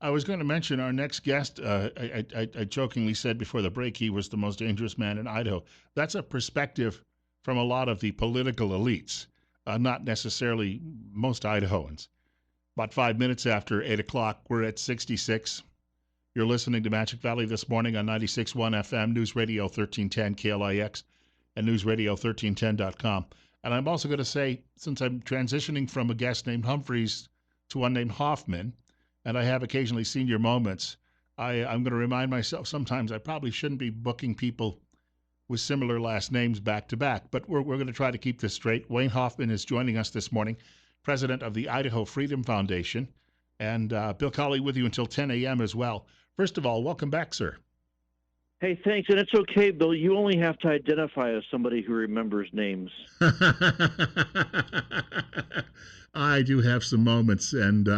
I was going to mention our next guest. I jokingly said before the break he was the most dangerous man in Idaho. That's a perspective from a lot of the political elites, not necessarily most Idahoans. About 5 minutes after 8 o'clock, we're at 66. You're listening to Magic Valley this morning on 96.1 FM, News Radio 1310 KLIX, and newsradio1310.com. And I'm also going to say, since I'm transitioning from a guest named Humphreys to one named Hoffman, and I have occasionally senior moments, I'm going to remind myself sometimes I probably shouldn't be booking people with similar last names back to back, but we're going to try to keep this straight. Wayne Hoffman is joining us this morning, president of the Idaho Freedom Foundation, and Bill Colley with you until 10 a.m. as well. First of all, welcome back, sir. Hey, thanks. And it's okay, Bill. You only have to identify as somebody who remembers names. I do have some moments, and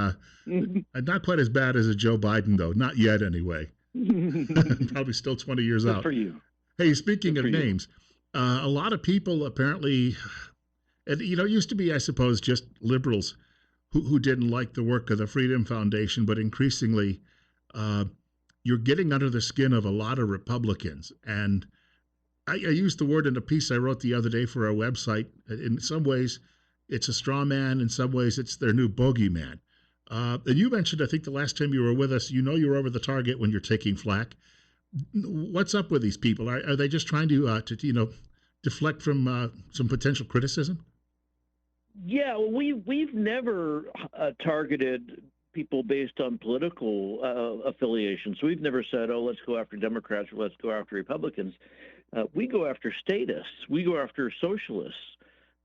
not quite as bad as a Joe Biden, though. Not yet, anyway. Probably still 20 years Good out. for you. Hey, speaking of names, a lot of people apparently, and it used to be, I suppose, just liberals who didn't like the work of the Freedom Foundation, but increasingly, you're getting under the skin of a lot of Republicans. And I used the word in a piece I wrote the other day for our website. In some ways, it's a straw man. In some ways, it's their new bogeyman. And you mentioned, I think the last time you were with us, you're over the target when you're taking flack. What's up with these people? Are they just trying to deflect from some potential criticism? Yeah, we've never targeted people based on political affiliations. So we've never said, oh, let's go after Democrats or let's go after Republicans. We go after statists. We go after socialists.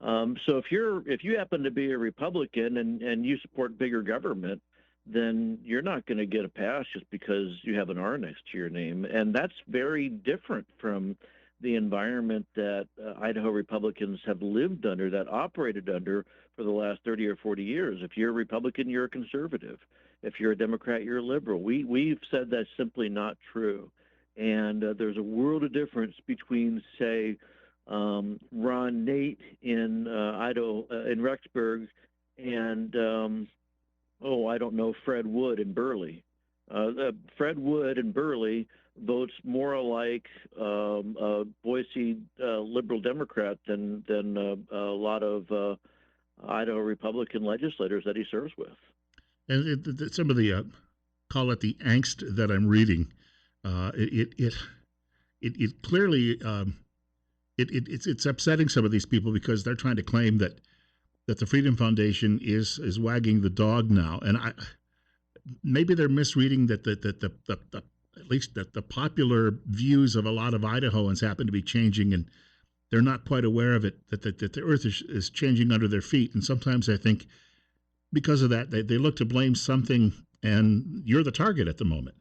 So if you happen to be a Republican and you support bigger government, then you're not going to get a pass just because you have an R next to your name. And that's very different from the environment that Idaho Republicans have lived under, that operated under for the last 30 or 40 years. If you're a Republican, you're a conservative. If you're a Democrat, you're a liberal. We've said that's simply not true. And there's a world of difference between, say, Ron Nate in Idaho, in Rexburg, and I don't know, Fred Wood in Burley. Fred Wood in Burley votes more alike a Boise liberal Democrat than a lot of Idaho Republican legislators that he serves with. And some of the call it the angst that I'm reading, it clearly it's upsetting some of these people because they're trying to claim that the Freedom Foundation is wagging the dog now, and maybe they're misreading that at least that the popular views of a lot of Idahoans happen to be changing, and they're not quite aware of it, that the earth is changing under their feet. And sometimes I think because of that, they look to blame something, and you're the target at the moment.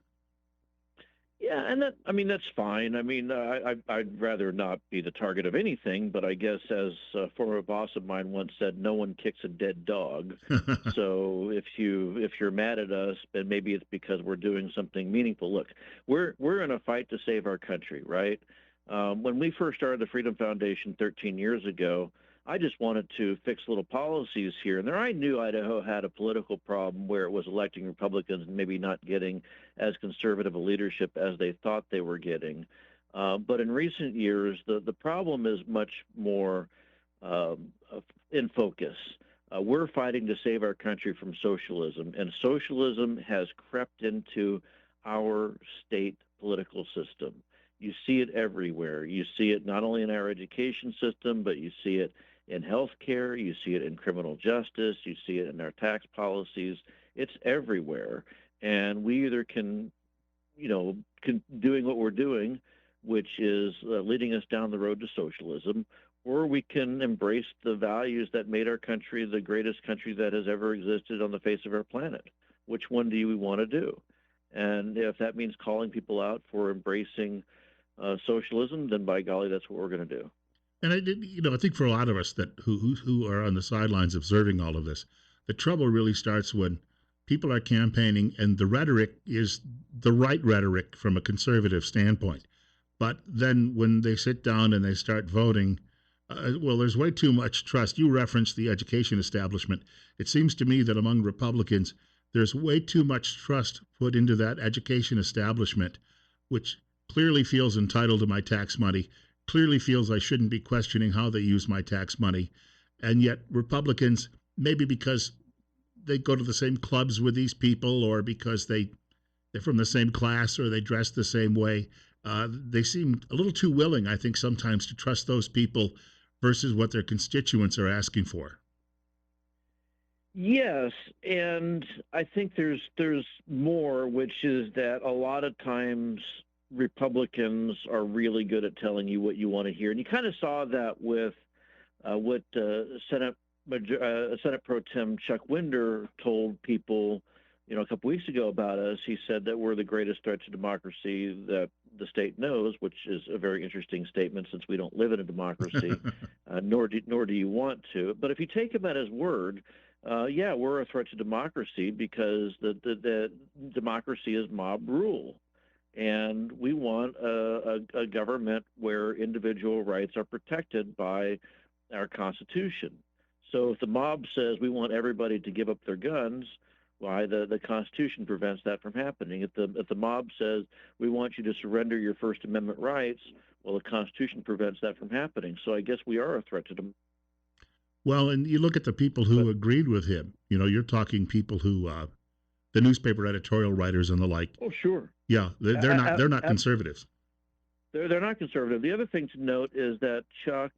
Yeah, and that's fine. I'd rather not be the target of anything, but I guess as a former boss of mine once said, no one kicks a dead dog. So if you're mad at us, then maybe it's because we're doing something meaningful. Look, we're in a fight to save our country, right? When we first started the Freedom Foundation 13 years ago, I just wanted to fix little policies here and there. I knew Idaho had a political problem where it was electing Republicans and maybe not getting as conservative a leadership as they thought they were getting. But in recent years, the problem is much more in focus. We're fighting to save our country from socialism, and socialism has crept into our state political system. You see it everywhere. You see it not only in our education system, but you see it in healthcare, you see it in criminal justice, you see it in our tax policies. It's everywhere. And we either can doing what we're doing, which is leading us down the road to socialism, or we can embrace the values that made our country the greatest country that has ever existed on the face of our planet. Which one do we want to do? And if that means calling people out for embracing socialism, then by golly, that's what we're going to do. And I think for a lot of us that who are on the sidelines observing all of this, the trouble really starts when people are campaigning and the rhetoric is the right rhetoric from a conservative standpoint. But then when they sit down and they start voting, there's way too much trust. You referenced the education establishment. It seems to me that among Republicans, There's way too much trust put into that education establishment, which clearly feels entitled to my tax money, clearly feels I shouldn't be questioning how they use my tax money. And yet, Republicans, maybe because they go to the same clubs with these people or because they're from the same class or they dress the same way, they seem a little too willing, I think, sometimes to trust those people versus what their constituents are asking for. Yes, and I think there's more, which is that a lot of times Republicans are really good at telling you what you want to hear, and you kind of saw that with what Senate Pro Tem Chuck Winder told people, a couple weeks ago about us. He said that we're the greatest threat to democracy that the state knows, which is a very interesting statement since we don't live in a democracy, nor do you want to. But if you take him at his word, yeah, we're a threat to democracy because the democracy is mob rule. And we want a government where individual rights are protected by our Constitution. So if the mob says we want everybody to give up their guns, why the Constitution prevents that from happening. If the mob says we want you to surrender your First Amendment rights, well, the Constitution prevents that from happening. So I guess we are a threat to them. Well, and you look at the people But who agreed with him. You're talking people who, the newspaper editorial writers and the like. oh, sure, Yeah, they're not conservatives. they're not conservative. The other thing to note is that Chuck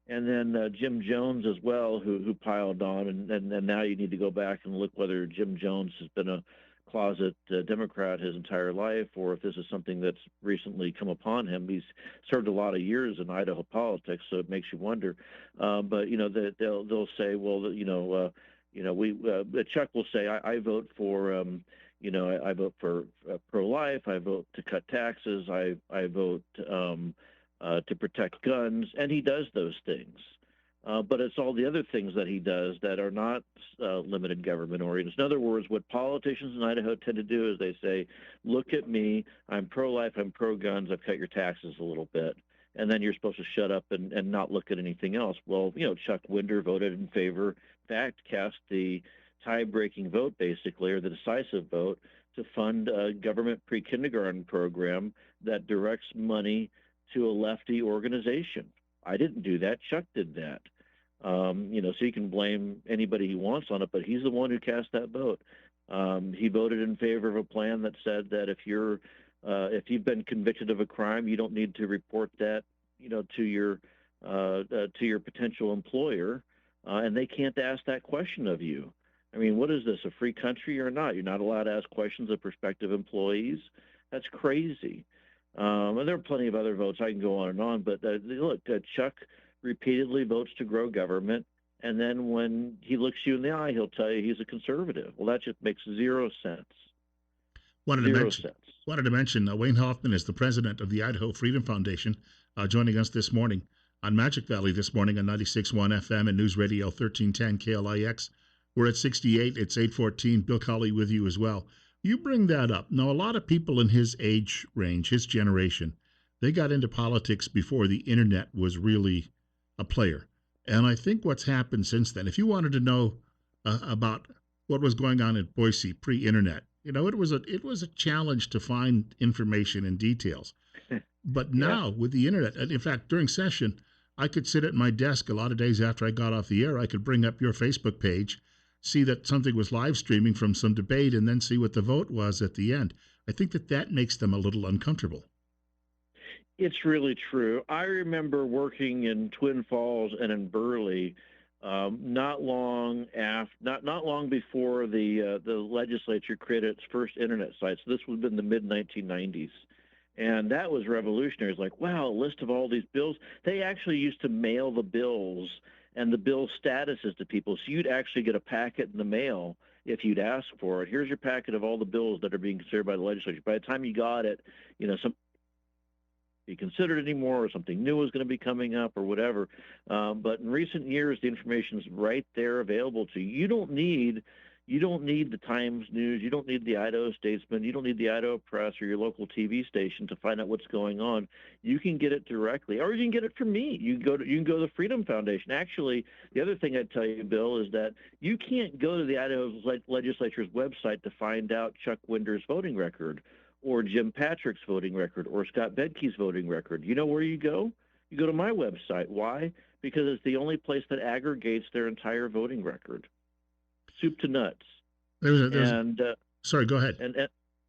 and then Jim Jones as well, who piled on, and now you need to go back and look whether Jim Jones has been a closet Democrat his entire life, or if this is something that's recently come upon him. He's served a lot of years in Idaho politics, so it makes you wonder. But they'll say, well, we Chuck will say, I vote for. I vote for pro-life. I vote to cut taxes. I vote to protect guns, and he does those things. But it's all the other things that he does that are not limited government oriented. In other words, what politicians in Idaho tend to do is they say, look at me, I'm pro-life, I'm pro-guns, I've cut your taxes a little bit. And then you're supposed to shut up and not look at anything else. Well, Chuck Winder voted in favor, in fact, cast the tie-breaking vote, basically, or the decisive vote, to fund a government pre-kindergarten program that directs money to a lefty organization. I didn't do that. Chuck did that. So you can blame anybody he wants on it, but he's the one who cast that vote. He voted in favor of a plan that said that if you've been convicted of a crime, you don't need to report that, to your potential employer, and they can't ask that question of you. I mean, what is this, a free country or not? You're not allowed to ask questions of prospective employees. That's crazy. And there are plenty of other votes. I can go on, but look, Chuck repeatedly votes to grow government, and then when he looks you in the eye, he'll tell you he's a conservative. Well, that just makes zero sense. Wanted to Zero mention, sense. wanted to mention Wayne Hoffman is the president of the Idaho Freedom Foundation, joining us this morning on Magic Valley this morning on 96.1 FM and News Radio 1310 KLIX. We're at 68. It's 8:14. Bill Colley with you as well. You bring that up. Now, a lot of people in his age range, his generation, they got into politics before the internet was really a player. And I think what's happened since then, if you wanted to know about what was going on in Boise pre-internet, it was a challenge to find information and details. But Yeah. now with the internet, and in fact, during session, I could sit at my desk a lot of days after I got off the air. I could bring up your Facebook page, see that something was live streaming from some debate, and then see what the vote was at the end. I think that makes them a little uncomfortable. It's really true. I remember working in Twin Falls and in Burley, not long before the legislature created its first internet site. So this would have been the mid 1990s, and that was revolutionary. It's like, wow, a list of all these bills. They actually used to mail the bills and the bill statuses to people, so you'd actually get a packet in the mail if you'd ask for it. Here's your packet of all the bills that are being considered by the legislature. By the time you got it, some be considered anymore, or something new is going to be coming up, or whatever. But in recent years, the information is right there available to you. You don't need, You don't need the Times News, you don't need the Idaho Statesman, you don't need the Idaho Press or your local TV station to find out what's going on. You can get it directly, or you can get it from me. You can go to the Freedom Foundation. Actually, the other thing I'd tell you, Bill, is that you can't go to the Idaho legislature's website to find out Chuck Winder's voting record, or Jim Patrick's voting record, or Scott Bedke's voting record. You know where you go? You go to my website. Why? Because it's the only place that aggregates their entire voting record, soup to nuts. There's And sorry, go ahead.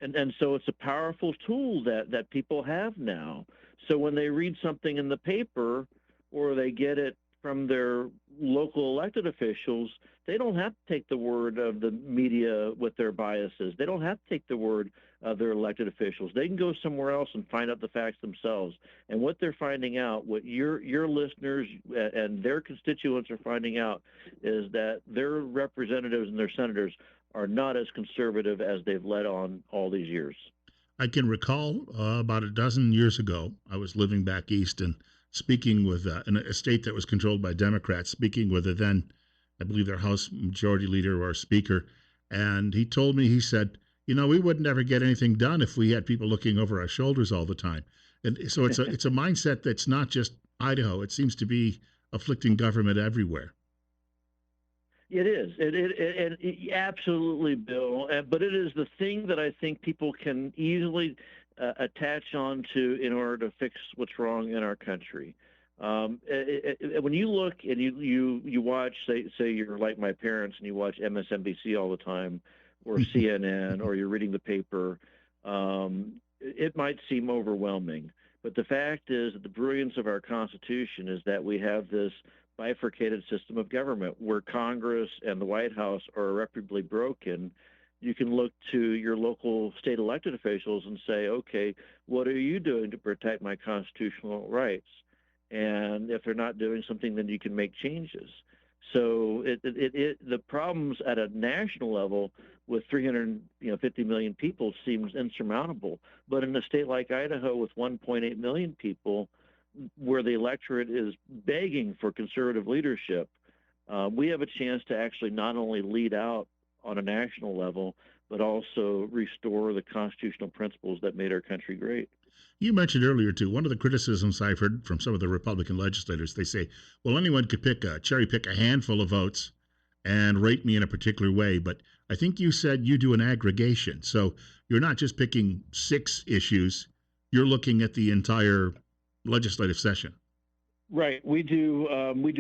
and so it's a powerful tool that people have now. So when they read something in the paper, or they get it from their local elected officials, they don't have to take the word of the media with their biases. They don't have to take the word of their elected officials. They can go somewhere else and find out the facts themselves. And what they're finding out, what your listeners and their constituents are finding out, is that their representatives and their senators are not as conservative as they've led on all these years. I can recall about a dozen years ago, I was living back east and speaking with in a state that was controlled by Democrats, speaking with a then, I believe, their House Majority Leader or Speaker. And he told me, he said, we would never get anything done if we had people looking over our shoulders all the time. And so it's a mindset that's not just Idaho. It seems to be afflicting government everywhere. It is. It absolutely, Bill. But it is the thing that I think people can easily attach on to in order to fix what's wrong in our country. When you look and you watch, say you're like my parents and you watch MSNBC all the time, or CNN, or you're reading the paper, it might seem overwhelming. But the fact is that the brilliance of our Constitution is that we have this bifurcated system of government where Congress and the White House are irreparably broken. You can look to your local state elected officials and say, okay, what are you doing to protect my constitutional rights? And if they're not doing something, then you can make changes. So the problems at a national level with 350 million people seems insurmountable. But in a state like Idaho with 1.8 million people, where the electorate is begging for conservative leadership, we have a chance to actually not only lead out on a national level, but also restore the constitutional principles that made our country great. You mentioned earlier, too, one of the criticisms I've heard from some of the Republican legislators, they say, well, anyone could cherry pick a handful of votes and rate me in a particular way. But I think you said you do an aggregation. So you're not just picking 6 issues, you're looking at the entire legislative session. Right. We do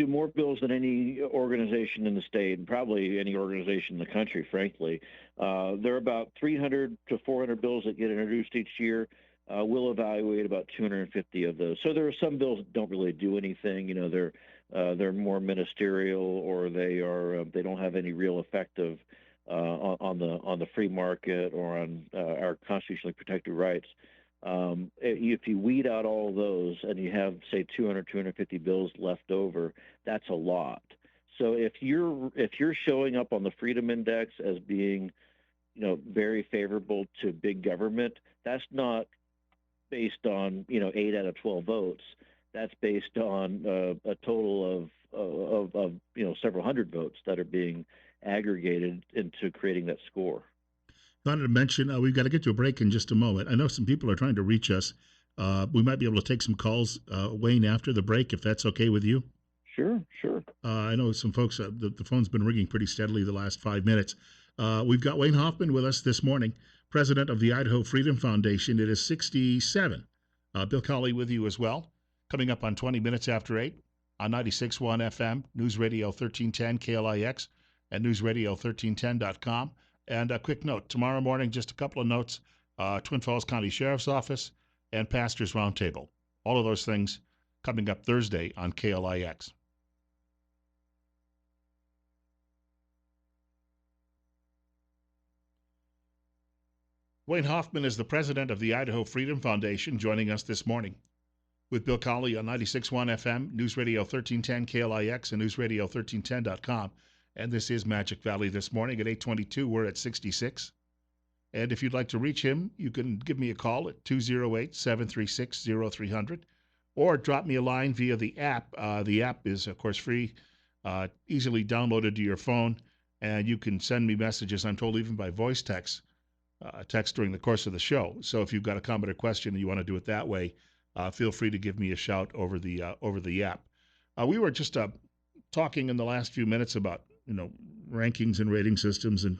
more bills than any organization in the state, and probably any organization in the country, frankly. There are about 300 to 400 bills that get introduced each year. We'll evaluate about 250 of those. So there are some bills that don't really do anything. They're more ministerial, or they don't have any real effect on the free market or on our constitutionally protected rights. If you weed out all those and you have, say, 200, 250 bills left over, that's a lot. So if you're showing up on the Freedom Index as being, very favorable to big government, that's not based on 8 out of 12 votes. That's based on a total of several hundred votes that are being aggregated into creating that score. I wanted to mention, we've got to get to a break in just a moment. I know some people are trying to reach us. We might be able to take some calls, Wayne, after the break, if that's okay with you. Sure. I know some folks, the phone's been ringing pretty steadily the last 5 minutes. We've got Wayne Hoffman with us this morning, president of the Idaho Freedom Foundation. It is 67. Bill Colley with you as well. Coming up on 20 minutes after 8 on 96.1 FM, News Radio 1310 KLIX, and newsradio1310.com. And a quick note, tomorrow morning, just a couple of notes, Twin Falls County Sheriff's Office and Pastors Roundtable. All of those things coming up Thursday on KLIX. Wayne Hoffman is the president of the Idaho Freedom Foundation, joining us this morning with Bill Colley on 96.1 FM, News Radio 1310 KLIX, and newsradio1310.com. And this is Magic Valley this morning at 8:22. We're at 66. And if you'd like to reach him, you can give me a call at 208-736-0300 or drop me a line via the app. The app is, of course, free, easily downloaded to your phone, and you can send me messages. I'm told even by voice text during the course of the show. So if you've got a comment or question and you want to do it that way, feel free to give me a shout over the app. We were just talking in the last few minutes about rankings and rating systems and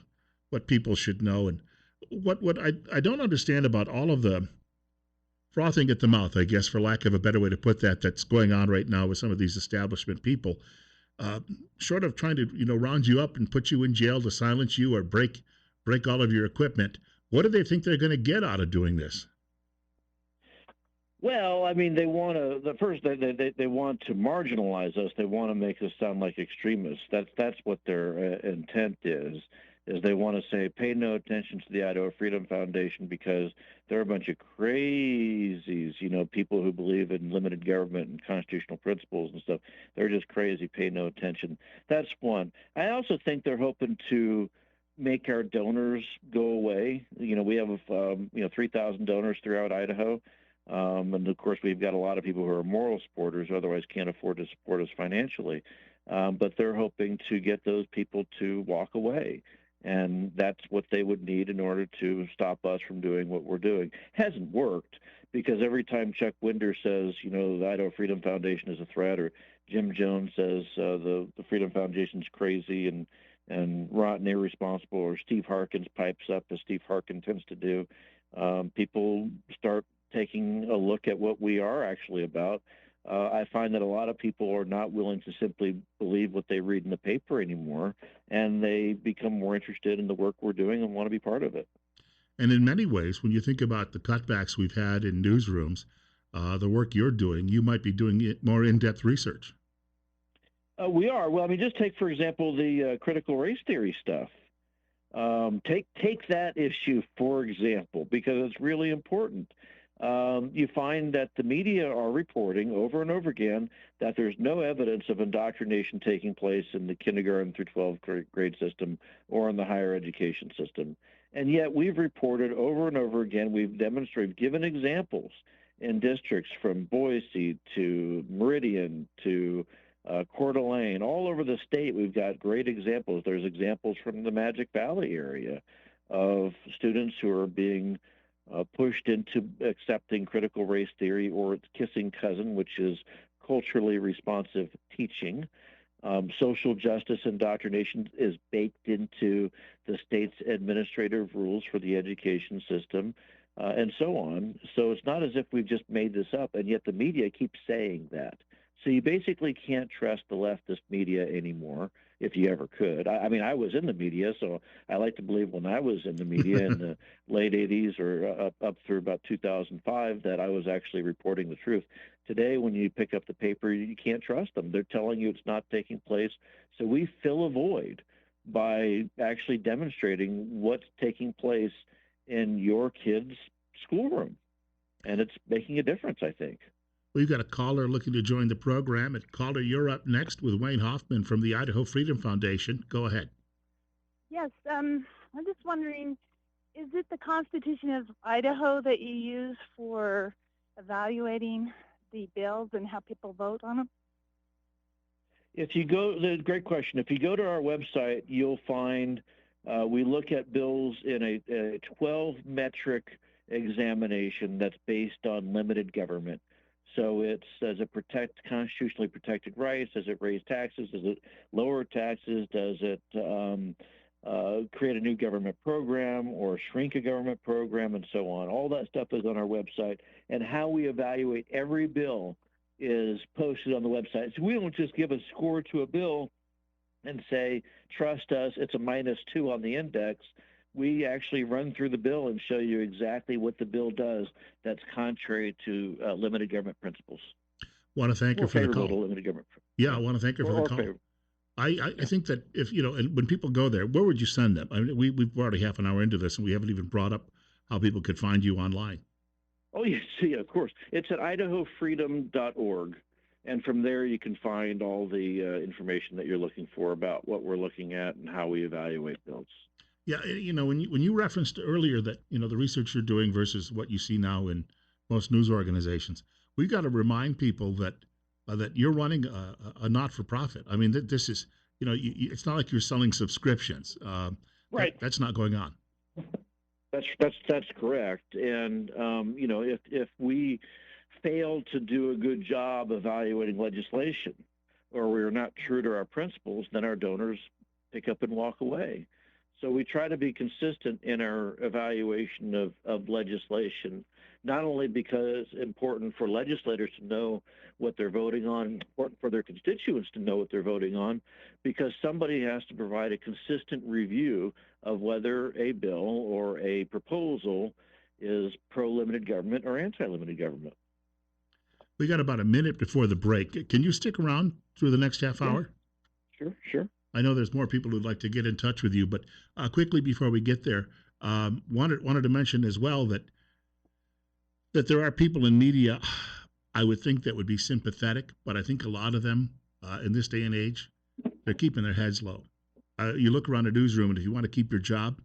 what people should know, and what I don't understand about all of the frothing at the mouth, I guess, for lack of a better way to put that, that's going on right now with some of these establishment people, uh, short of trying to round you up and put you in jail to silence you or break all of your equipment. What do they think they're going to get out of doing this? Well, I mean, they want to. The first, they want to marginalize us. They want to make us sound like extremists. That's what their intent is. Is they want to say, pay no attention to the Idaho Freedom Foundation because they're a bunch of crazies. People who believe in limited government and constitutional principles and stuff. They're just crazy. Pay no attention. That's one. I also think they're hoping to make our donors go away. We have 3,000 donors throughout Idaho. And of course, we've got a lot of people who are moral supporters, who otherwise can't afford to support us financially. But they're hoping to get those people to walk away. And that's what they would need in order to stop us from doing what we're doing. Hasn't worked because every time Chuck Winder says, the Idaho Freedom Foundation is a threat, or Jim Jones says the Freedom Foundation's crazy and rotten, irresponsible, or Steve Harkins pipes up, as Steve Harkin tends to do, people start taking a look at what we are actually about. I find that a lot of people are not willing to simply believe what they read in the paper anymore, and they become more interested in the work we're doing and want to be part of it. And in many ways, when you think about the cutbacks we've had in newsrooms, the work you're doing, you might be doing it more in-depth research. We are. Well, I mean, just take, for example, the critical race theory stuff. Take that issue, for example, because it's really important. You find that the media are reporting over and over again that there's no evidence of indoctrination taking place in the kindergarten through 12th grade system or in the higher education system. And yet we've reported over and over again, we've demonstrated, given examples in districts from Boise to Meridian to Coeur d'Alene, all over the state, we've got great examples. There's examples from the Magic Valley area of students who are being pushed into accepting critical race theory or its kissing cousin, which is culturally responsive teaching. Social justice indoctrination is baked into the state's administrative rules for the education system, and so on. So it's not as if we've just made this up, and yet the media keeps saying that. So you basically can't trust the leftist media anymore, if you ever could. I mean, I was in the media, so I like to believe when I was in the media in the late 80s or up through about 2005 that I was actually reporting the truth. Today, when you pick up the paper, you can't trust them. They're telling you it's not taking place. So we fill a void by actually demonstrating what's taking place in your kid's schoolroom. And it's making a difference, I think. We've got a caller looking to join the program. And caller, you're up next with Wayne Hoffman from the Idaho Freedom Foundation. Go ahead. Yes, I'm just wondering, is it the Constitution of Idaho that you use for evaluating the bills and how people vote on them? If you go, great question. If you go to our website, you'll find we look at bills in a 12 metric examination that's based on limited government. So it's, does it protect constitutionally protected rights? Does it raise taxes? Does it lower taxes? Does it create a new government program or shrink a government program, and so on? All that stuff is on our website. And how we evaluate every bill is posted on the website. So we don't just give a score to a bill and say, trust us, it's a -2 on the index. We actually run through the bill and show you exactly what the bill does that's contrary to limited government principles. Want to thank her for the call. To limited government. Yeah, I want to thank her for the call. I think that if, and when people go there, where would you send them? I mean, we've already half an hour into this, and we haven't even brought up how people could find you online. Oh, yes, yeah, of course. It's at idahofreedom.org. And from there, you can find all the information that you're looking for about what we're looking at and how we evaluate bills. Yeah, when you referenced earlier that the research you're doing versus what you see now in most news organizations, we've got to remind people that that you're running a not-for-profit. I mean, this is it's not like you're selling subscriptions. Right. That's not going on. That's correct. And if we fail to do a good job evaluating legislation, or we're not true to our principles, then our donors pick up and walk away. So we try to be consistent in our evaluation of legislation, not only because it's important for legislators to know what they're voting on, important for their constituents to know what they're voting on, because somebody has to provide a consistent review of whether a bill or a proposal is pro-limited government or anti-limited government. We got about a minute before the break. Can you stick around through the next half hour? Sure. I know there's more people who'd like to get in touch with you, but quickly before we get there, wanted to mention as well that there are people in media, I would think, that would be sympathetic, but I think a lot of them in this day and age, they're keeping their heads low. You look around a newsroom, and if you want to keep your job,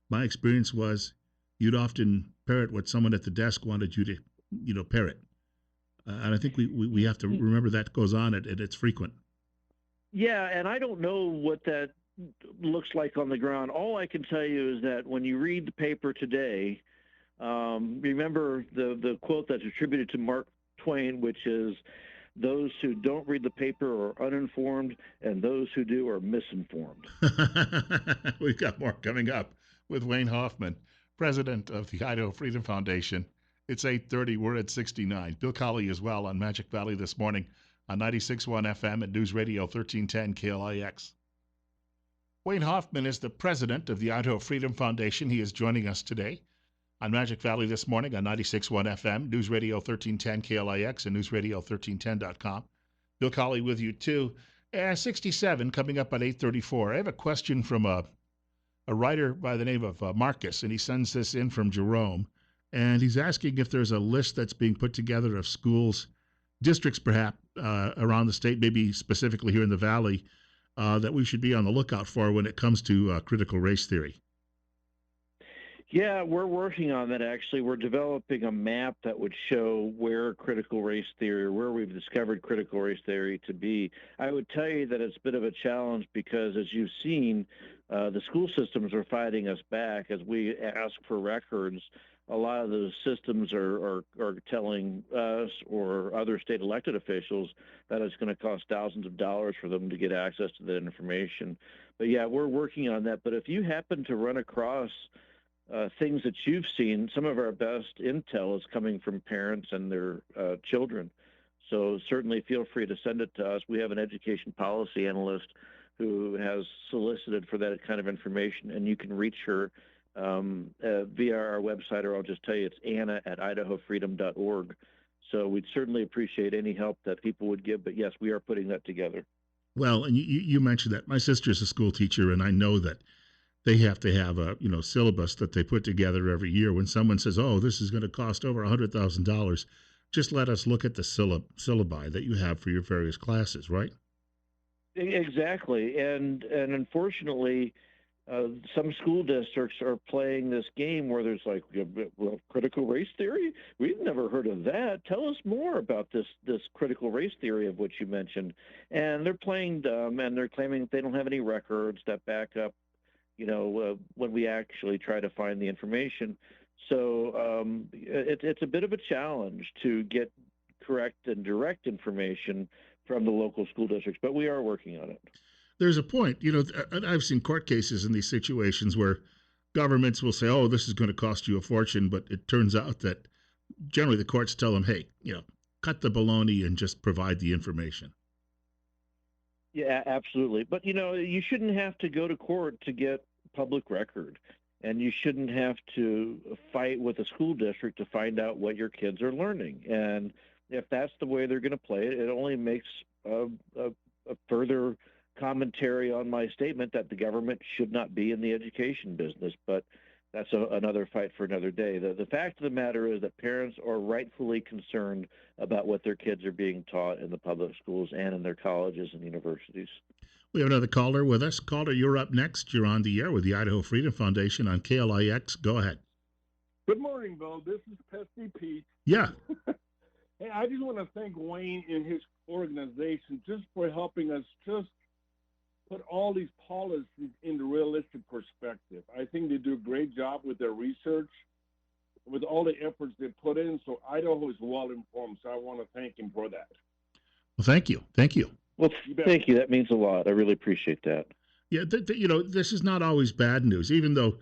my experience was you'd often parrot what someone at the desk wanted you to parrot. And I think we have to remember that goes on, and it's frequent. Yeah, and I don't know what that looks like on the ground. All I can tell you is that when you read the paper today, remember the quote that's attributed to Mark Twain, which is, "Those who don't read the paper are uninformed, and those who do are misinformed." We've got more coming up with Wayne Hoffman, president of the Idaho Freedom Foundation. It's 8:30. We're at 69. Bill Colley as well on Magic Valley this morning on 96.1 FM at News Radio 1310 KLIX. Wayne Hoffman is the president of the Idaho Freedom Foundation. He is joining us today on Magic Valley this morning on 96.1 FM, News Radio 1310 KLIX, and newsradio1310.com. Bill Colley with you too. 67 coming up at 8:34. I have a question from a writer by the name of Marcus, and he sends this in from Jerome. And he's asking if there's a list that's being put together of schools, districts perhaps, around the state, maybe specifically here in the Valley, that we should be on the lookout for when it comes to critical race theory. Yeah, we're working on that, actually. We're developing a map that would show where critical race theory, or where we've discovered critical race theory to be. I would tell you that it's a bit of a challenge because, as you've seen, the school systems are fighting us back as we ask for records. A lot of those systems are telling us or other state elected officials that it's going to cost thousands of dollars for them to get access to that information. But yeah, we're working on that. But if you happen to run across things that you've seen, some of our best intel is coming from parents and their children. So certainly feel free to send it to us. We have an education policy analyst who has solicited for that kind of information, and you can reach her via our website, or I'll just tell you it's anna@idahofreedom.org. So we'd certainly appreciate any help that people would give. But yes, we are putting that together. Well, and you mentioned that. My sister's a school teacher, and I know that they have to have a syllabus that they put together every year. When someone says, "Oh, this is going to cost over $100,000," just let us look at the syllabi that you have for your various classes, right? Exactly, and unfortunately, some school districts are playing this game where there's like, well, critical race theory? We've never heard of that. Tell us more about this critical race theory of which you mentioned. And they're playing dumb, and they're claiming they don't have any records that back up, when we actually try to find the information. So it's a bit of a challenge to get correct and direct information from the local school districts, but we are working on it. There's a point, I've seen court cases in these situations where governments will say, "Oh, this is going to cost you a fortune," but it turns out that generally the courts tell them, "Hey, cut the baloney and just provide the information." Yeah, absolutely. But, you shouldn't have to go to court to get public record, and you shouldn't have to fight with a school district to find out what your kids are learning. And if that's the way they're going to play it, it only makes a further commentary on my statement that the government should not be in the education business. But that's another fight for another day. The fact of the matter is that parents are rightfully concerned about what their kids are being taught in the public schools and in their colleges and universities. We have another caller with us. Caller, you're up next. You're on the air with the Idaho Freedom Foundation on KLIX. Go ahead. Good morning, Bill. This is Pesky Pete. Yeah. Hey, I just want to thank Wayne and his organization just for helping us just put all these policies into realistic perspective. I think they do a great job with their research, with all the efforts they put in. So Idaho is well informed. So I want to thank him for that. Well, thank you. Thank you. Well, You bet. thank you. That means a lot. I really appreciate that. Yeah, this is not always bad news, even though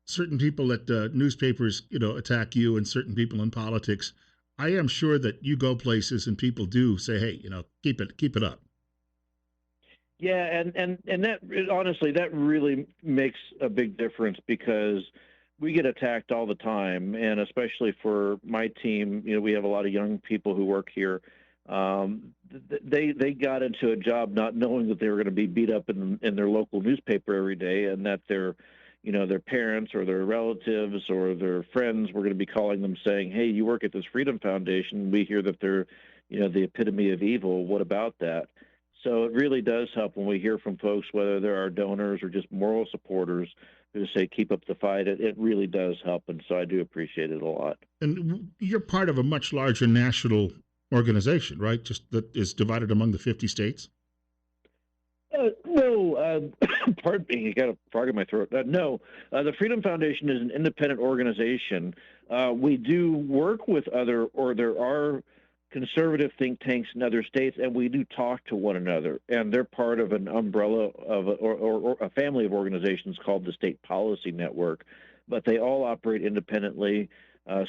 certain people at newspapers, attack you and certain people in politics. I am sure that you go places and people do say, hey, keep it up. Yeah, and that honestly, that really makes a big difference because we get attacked all the time, and especially for my team, we have a lot of young people who work here. They got into a job not knowing that they were going to be beat up in their local newspaper every day, and that their parents or their relatives or their friends were going to be calling them saying, "Hey, you work at this Freedom Foundation. We hear that they're, the epitome of evil. What about that?" So it really does help when we hear from folks, whether they're our donors or just moral supporters, who say, "Keep up the fight." It really does help, and so I do appreciate it a lot. And you're part of a much larger national organization, right? Just that is divided among the 50 states. No, pardon me, you got a frog in my throat. No, the Freedom Foundation is an independent organization. We do work with there are conservative think tanks in other states, and we do talk to one another. And they're part of an umbrella of or a family of organizations called the State Policy Network, but they all operate independently.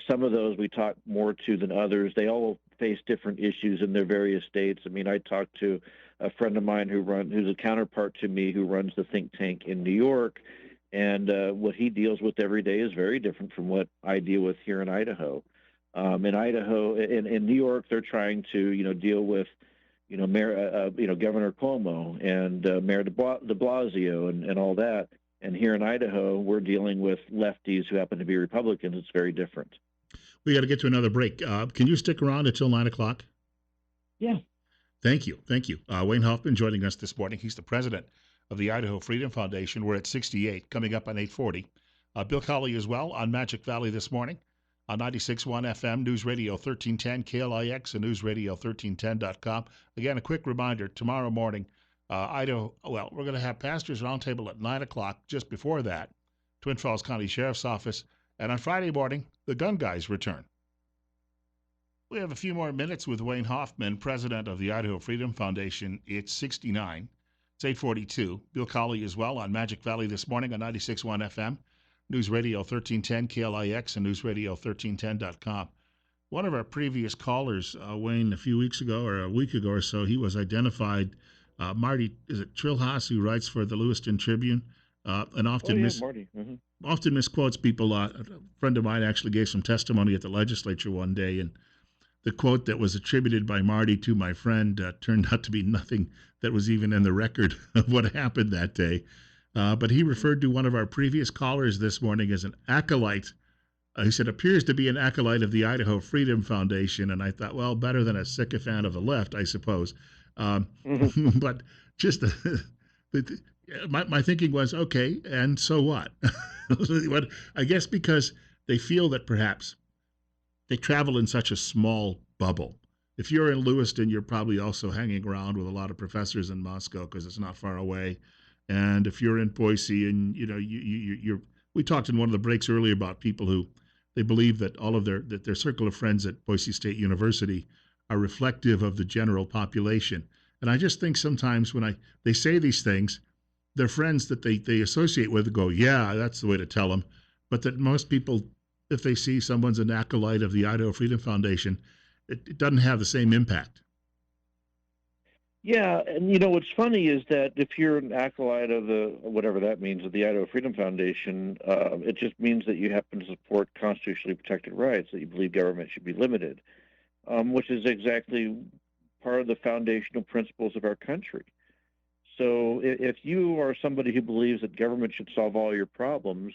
Some of those we talk more to than others. They all face different issues in their various states. I mean, I talked to a friend of mine who's a counterpart to me who runs the think tank in New York, and what he deals with every day is very different from what I deal with here in Idaho. In Idaho, in New York, they're trying to deal with Mayor Governor Cuomo and Mayor De Blasio and all that. And here in Idaho, we're dealing with lefties who happen to be Republicans. It's very different. We got to get to another break. Can you stick around until 9 o'clock? Yeah. Thank you. Thank you. Wayne Hoffman joining us this morning. He's the president of the Idaho Freedom Foundation. We're at 68, coming up on 840. Bill Colley as well on Magic Valley this morning on 96.1 FM, News Radio 1310, KLIX, and News Radio 1310.com. Again, a quick reminder, tomorrow morning, Idaho, we're going to have Pastors Roundtable at 9 o'clock. Just before that, Twin Falls County Sheriff's Office. And on Friday morning, the Gun Guys return. We have a few more minutes with Wayne Hoffman, president of the Idaho Freedom Foundation. It's 69. It's 842. Bill Colley as well on Magic Valley this morning on 96.1 FM, News Radio 1310, KLIX, and News Radio 1310.com. One of our previous callers, Wayne, a few weeks ago or a week ago or so, he was identified. Marty, is it Trilhass, who writes for the Lewiston Tribune, and often Marty. Mm-hmm. Often misquotes people. A friend of mine actually gave some testimony at the legislature one day, and the quote that was attributed by Marty to my friend turned out to be nothing that was even in the record of what happened that day. But he referred to one of our previous callers this morning as an acolyte. He said, appears to be an acolyte of the Idaho Freedom Foundation. And I thought, well, better than a sycophant of the left, I suppose. But just my thinking was, okay, and so what? I guess because they feel that perhaps they travel in such a small bubble. If you're in Lewiston, you're probably also hanging around with a lot of professors in Moscow because it's not far away. And if you're in Boise, and we talked in one of the breaks earlier about people who they believe that all of their circle of friends at Boise State University are reflective of the general population. And I just think sometimes when they say these things, their friends that they associate with go, yeah, that's the way to tell them. But that most people, if they see someone's an acolyte of the Idaho Freedom Foundation, it doesn't have the same impact. Yeah, and what's funny is that if you're an acolyte of whatever that means, of the Idaho Freedom Foundation, it just means that you happen to support constitutionally protected rights, that you believe government should be limited, which is exactly part of the foundational principles of our country. So if you are somebody who believes that government should solve all your problems,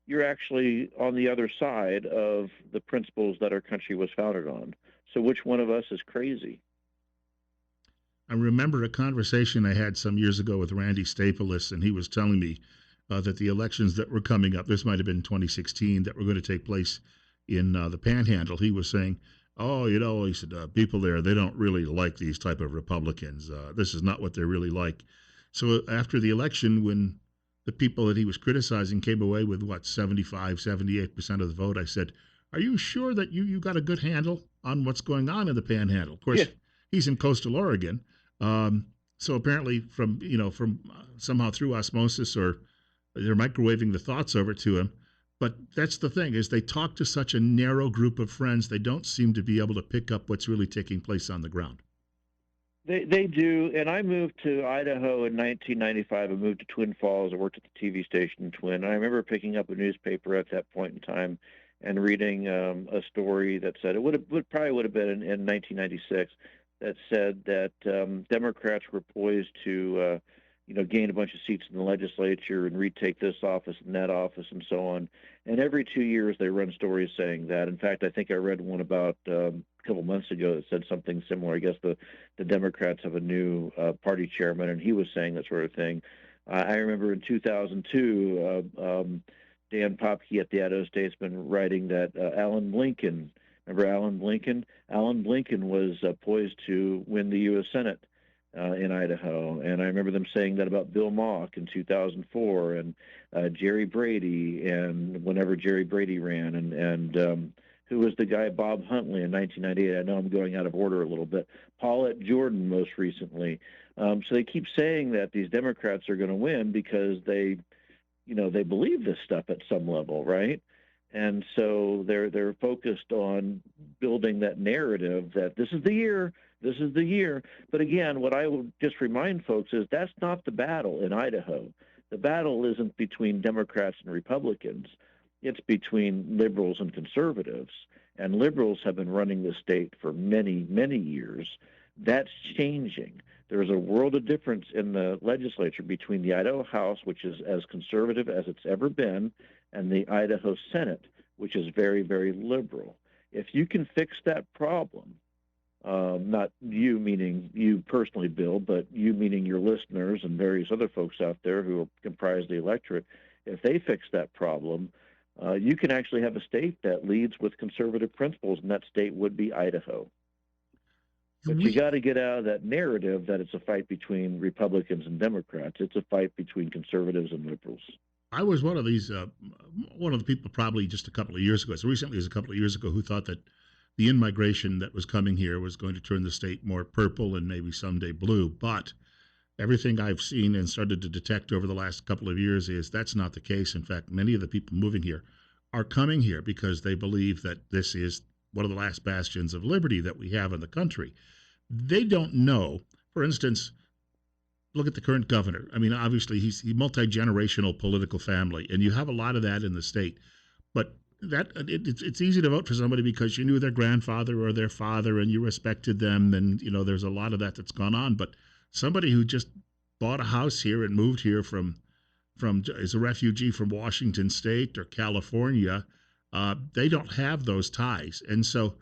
you're actually on the other side of the principles that our country was founded on. So which one of us is crazy? I remember a conversation I had some years ago with Randy Staples, and he was telling me that the elections that were coming up, this might have been 2016, that were going to take place in the Panhandle, he was saying, he said, people there, they don't really like these type of Republicans. This is not what they're really like. So after the election, when the people that he was criticizing came away with what, 75, 78% of the vote, I said, are you sure that you got a good handle on what's going on in the Panhandle? Of Yeah. course, he's in coastal Oregon. Um, so apparently from somehow through osmosis, or they're microwaving the thoughts over to him. But that's the thing, is they talk to such a narrow group of friends, they don't seem to be able to pick up what's really taking place on the ground. They do, and I moved to Idaho in 1995. I moved to Twin Falls. I worked at the TV station Twin. I remember picking up a newspaper at that point in time and reading a story that said probably would have been in 1996, that said that Democrats were poised to gain a bunch of seats in the legislature and retake this office and that office and so on. And every 2 years they run stories saying that. In fact, I think I read one about a couple months ago that said something similar. I guess the Democrats have a new party chairman, and he was saying that sort of thing. I remember in 2002, Dan Popke at the Idaho Statesman writing that Alan Blinken, remember Alan Blinken? Alan Blinken was poised to win the U.S. Senate in Idaho. And I remember them saying that about Bill Mock in 2004, and Jerry Brady, and whenever Jerry Brady ran, and who was the guy, Bob Huntley, in 1998. I know I'm going out of order a little bit. Paulette Jordan most recently. So they keep saying that these Democrats are going to win because they believe this stuff at some level, right? And so they're focused on building that narrative that this is the year, this is the year. But again, what I will just remind folks is that's not the battle in Idaho. The battle isn't between Democrats and Republicans. It's between liberals and conservatives. And liberals have been running the state for many, many years. That's changing. There's a world of difference in the legislature between the Idaho House, which is as conservative as it's ever been, and the Idaho Senate, which is very, very liberal. If you can fix that problem, not you meaning you personally, Bill, but you meaning your listeners and various other folks out there who comprise the electorate, if they fix that problem, you can actually have a state that leads with conservative principles, and that state would be Idaho. But you got to get out of that narrative that it's a fight between Republicans and Democrats. It's a fight between conservatives and liberals. I was one of the people probably just a couple of years ago, as recently as a couple of years ago, who thought that the in-migration that was coming here was going to turn the state more purple and maybe someday blue. But everything I've seen and started to detect over the last couple of years is that's not the case. In fact, many of the people moving here are coming here because they believe that this is one of the last bastions of liberty that we have in the country. They don't know, for instance, look at the current governor. I mean, obviously he's multi-generational political family, and you have a lot of that in the state. But it's easy to vote for somebody because you knew their grandfather or their father and you respected them, and there's a lot of that's gone on. But somebody who just bought a house here and moved here from as a refugee from Washington State or California, they don't have those ties, and so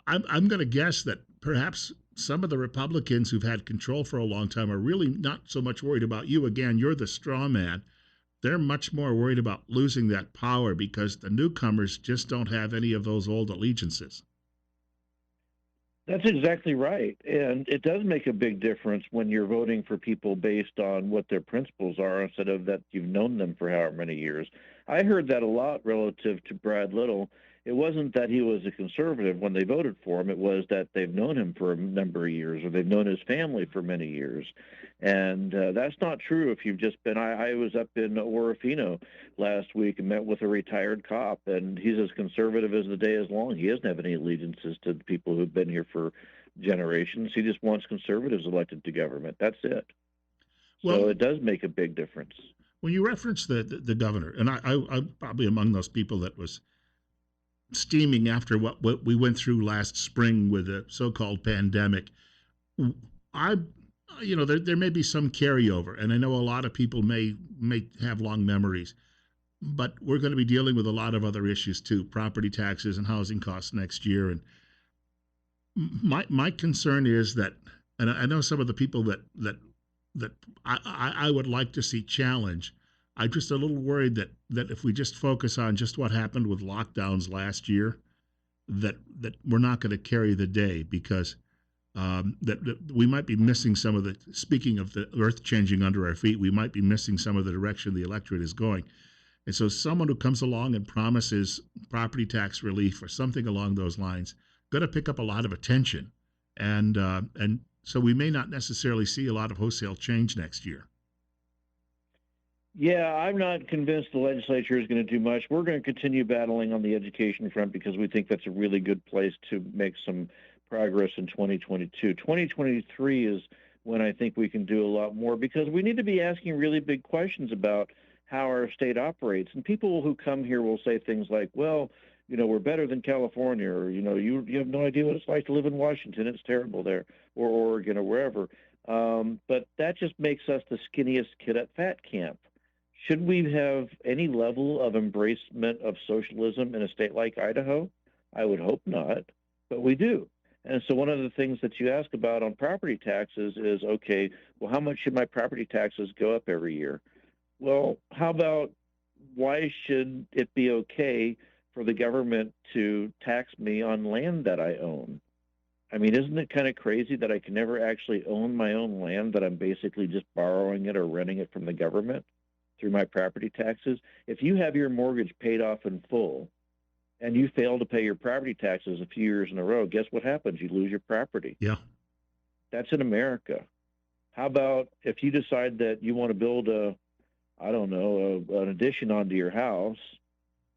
I'm going to guess that perhaps some of the Republicans who've had control for a long time are really not so much worried about you. Again, you're the straw man. They're much more worried about losing that power because the newcomers just don't have any of those old allegiances. That's exactly right. And it does make a big difference when you're voting for people based on what their principles are instead of that you've known them for however many years. I heard that a lot relative to Brad Little. It wasn't that he was a conservative when they voted for him. It was that they've known him for a number of years or they've known his family for many years. And that's not true if you've just been. I was up in Orofino last week and met with a retired cop, and he's as conservative as the day is long. He doesn't have any allegiances to the people who've been here for generations. He just wants conservatives elected to government. That's it. Well, so it does make a big difference. When you reference the governor, and I'm probably among those people that was steaming after what we went through last spring with the so-called pandemic, there may be some carryover, and I know a lot of people may have long memories, but we're going to be dealing with a lot of other issues too, property taxes and housing costs next year. And my concern is that, and I know some of the people that I would like to see challenge. I'm just a little worried that if we just focus on just what happened with lockdowns last year, that we're not going to carry the day, because that we might be missing some of the, speaking of the earth changing under our feet, we might be missing some of the direction the electorate is going. And so someone who comes along and promises property tax relief or something along those lines, going to pick up a lot of attention. And so we may not necessarily see a lot of wholesale change next year. Yeah, I'm not convinced the legislature is going to do much. We're going to continue battling on the education front because we think that's a really good place to make some progress in 2022. 2023 is when I think we can do a lot more because we need to be asking really big questions about how our state operates. And people who come here will say things like, well, we're better than California, or, you have no idea what it's like to live in Washington. It's terrible there, or Oregon, or wherever. But that just makes us the skinniest kid at fat camp. Should we have any level of embracement of socialism in a state like Idaho? I would hope not, but we do. And so one of the things that you ask about on property taxes is, okay, well, how much should my property taxes go up every year? Well, how about why should it be okay for the government to tax me on land that I own? I mean, isn't it kind of crazy that I can never actually own my own land, that I'm basically just borrowing it or renting it from the government through my property taxes? If you have your mortgage paid off in full and you fail to pay your property taxes a few years in a row, guess what happens? You lose your property. Yeah. That's in America. How about if you decide that you want to build an addition onto your house,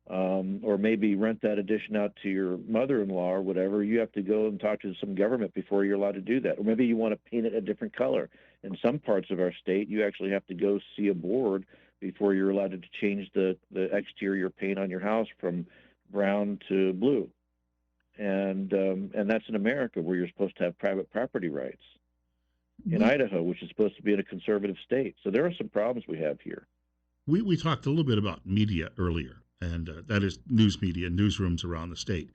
or maybe rent that addition out to your mother-in-law or whatever, you have to go and talk to some government before you're allowed to do that. Or maybe you want to paint it a different color. In some parts of our state, you actually have to go see a board before you're allowed to change the exterior paint on your house from brown to blue. And that's in America, where you're supposed to have private property rights. In Idaho, which is supposed to be in a conservative state. So there are some problems we have here. We talked a little bit about media earlier, and that is news media, newsrooms around the state.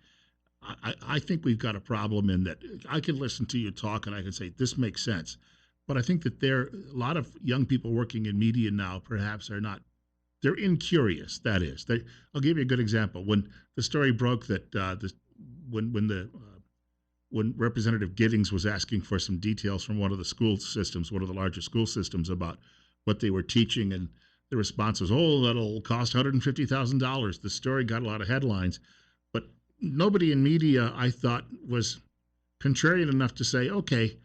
I think we've got a problem in that I can listen to you talk and I can say, this makes sense. But I think that a lot of young people working in media now perhaps are not, they're incurious, that is. I'll give you a good example. When the story broke that when Representative Giddings was asking for some details from one of the larger school systems about what they were teaching, and the response was, oh, that'll cost $150,000. The story got a lot of headlines, but nobody in media, I thought, was contrarian enough to say, okay,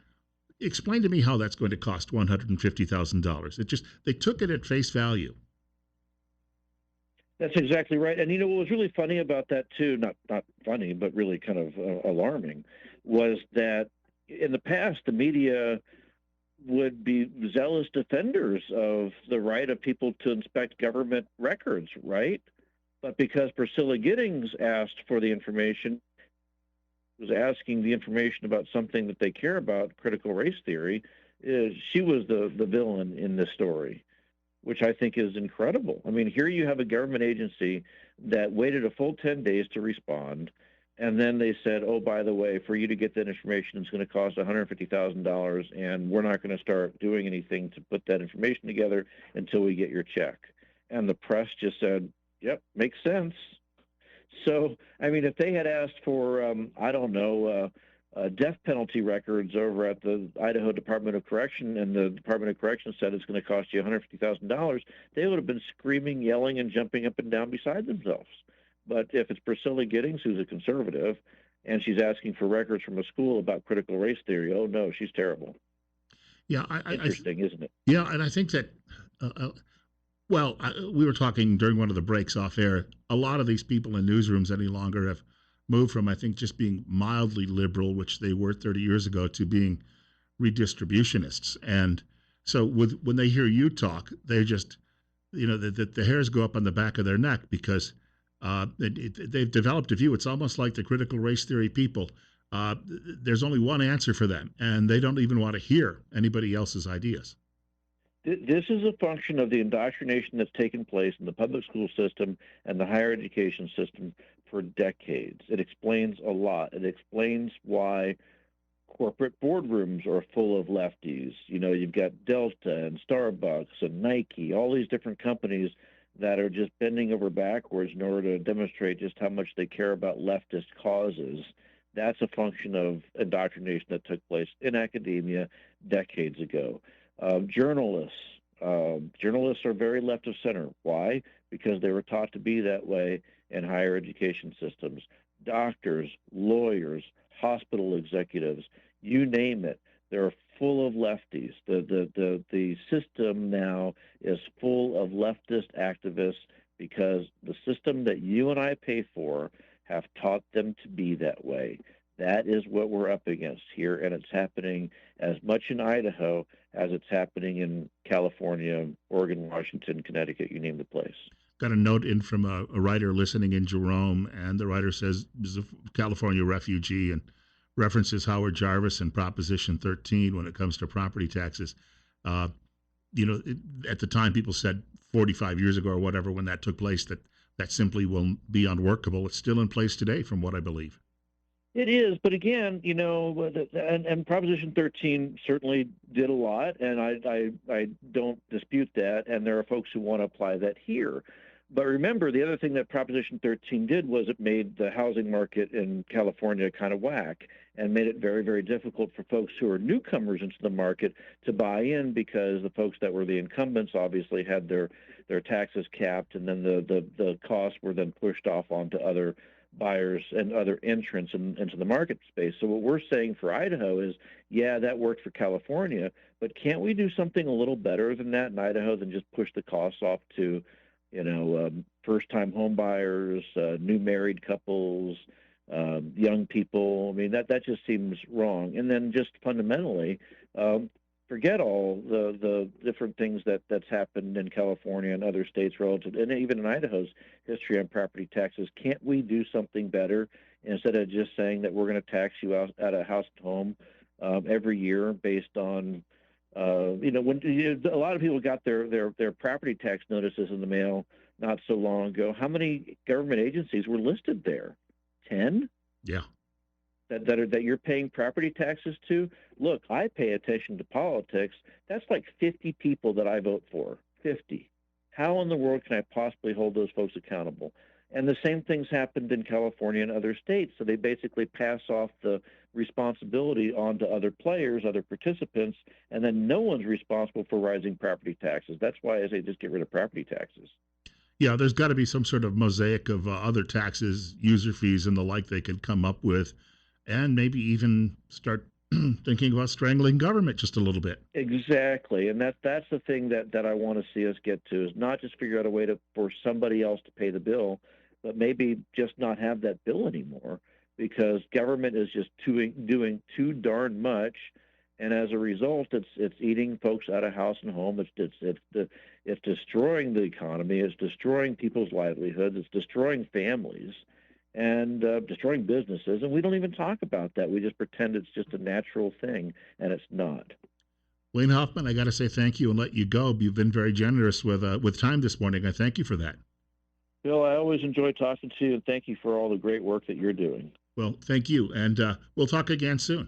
explain to me how that's going to cost $150,000. They took it at face value. That's exactly right. And what was really funny about that too, not funny, but really kind of alarming, was that in the past, the media would be zealous defenders of the right of people to inspect government records, right? But because Priscilla Giddings asked for the information, was asking the information about something that they care about, critical race theory, she was the villain in this story, which I think is incredible. I mean, here you have a government agency that waited a full 10 days to respond, and then they said, oh, by the way, for you to get that information, it's going to cost $150,000, and we're not going to start doing anything to put that information together until we get your check. And the press just said, yep, makes sense. So, I mean, if they had asked for, death penalty records over at the Idaho Department of Correction, and the Department of Correction said it's going to cost you $150,000, they would have been screaming, yelling, and jumping up and down beside themselves. But if it's Priscilla Giddings, who's a conservative, and she's asking for records from a school about critical race theory, oh no, she's terrible. Yeah, interesting, isn't it? Yeah, and I think that, we were talking during one of the breaks off air. A lot of these people in newsrooms any longer have moved from, I think, just being mildly liberal, which they were 30 years ago, to being redistributionists. And so when they hear you talk, they just, the hairs go up on the back of their neck, because they've developed a view. It's almost like the critical race theory people. There's only one answer for them, and they don't even want to hear anybody else's ideas. This is a function of the indoctrination that's taken place in the public school system and the higher education system for decades. It explains a lot. It explains why corporate boardrooms are full of lefties. You've got Delta and Starbucks and Nike, all these different companies that are just bending over backwards in order to demonstrate just how much they care about leftist causes. That's a function of indoctrination that took place in academia decades ago. Journalists, journalists are very left of center. Why? Because they were taught to be that way in higher education systems. Doctors, lawyers, hospital executives, you name it, they're full of lefties. The system now is full of leftist activists because the system that you and I pay for have taught them to be that way. That is what we're up against here, and it's happening as much in Idaho as it's happening in California, Oregon, Washington, Connecticut, you name the place. Got a note in from a writer listening in Jerome, and the writer says he's a California refugee and references Howard Jarvis and Proposition 13 when it comes to property taxes. Uh, at the time, people said 45 years ago or whatever, when that took place, that simply will be unworkable. It's still in place today, from what I believe. It is, but again, and Proposition 13 certainly did a lot, and I don't dispute that, and there are folks who want to apply that here. But remember, the other thing that Proposition 13 did was it made the housing market in California kind of whack and made it very, very difficult for folks who are newcomers into the market to buy in because the folks that were the incumbents obviously had their taxes capped, and then the costs were then pushed off onto other buyers and other entrants into the market space. So what we're saying for Idaho is, yeah, that worked for California, but can't we do something a little better than that in Idaho than just push the costs off to first-time home buyers, new married couples, young people? I mean, that just seems wrong. And then just fundamentally, forget all the different things that's happened in California and other states relative, and even in Idaho's history on property taxes. Can't we do something better instead of just saying that we're going to tax you out at a house and home every year based on when a lot of people got their property tax notices in the mail not so long ago. How many government agencies were listed there? 10? Yeah. That you're paying property taxes to? Look, I pay attention to politics. That's like 50 people that I vote for. 50. How in the world can I possibly hold those folks accountable? And the same things happened in California and other states. So they basically pass off the responsibility onto other players, other participants, and then no one's responsible for rising property taxes. That's why I say just get rid of property taxes. Yeah, there's got to be some sort of mosaic of other taxes, user fees, and the like they could come up with, and maybe even start thinking about strangling government just a little bit. Exactly, and that's the thing that I want to see us get to, is not just figure out a way for somebody else to pay the bill, but maybe just not have that bill anymore, because government is just doing too darn much, and as a result, it's eating folks out of house and home. It's destroying the economy. It's destroying people's livelihoods. It's destroying families, and destroying businesses. And we don't even talk about that. We just pretend it's just a natural thing, and it's not. Wayne Hoffman, I got to say thank you and let you go. You've been very generous with time this morning. I thank you for that. Bill, I always enjoy talking to you, and thank you for all the great work that you're doing. Well, thank you, and we'll talk again soon.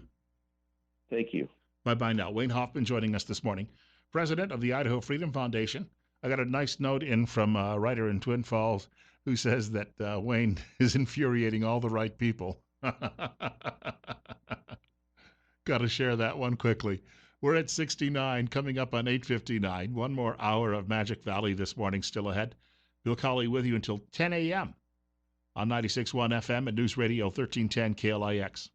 Thank you. Bye-bye now. Wayne Hoffman joining us this morning, president of the Idaho Freedom Foundation. I got a nice note in from a writer in Twin Falls who says that Wayne is infuriating all the right people. Got to share that one quickly. We're at 69, coming up on 8:59. One more hour of Magic Valley this morning still ahead. Bill Colley with you until 10 a.m. on 96.1 FM and News Radio 1310 KLIX.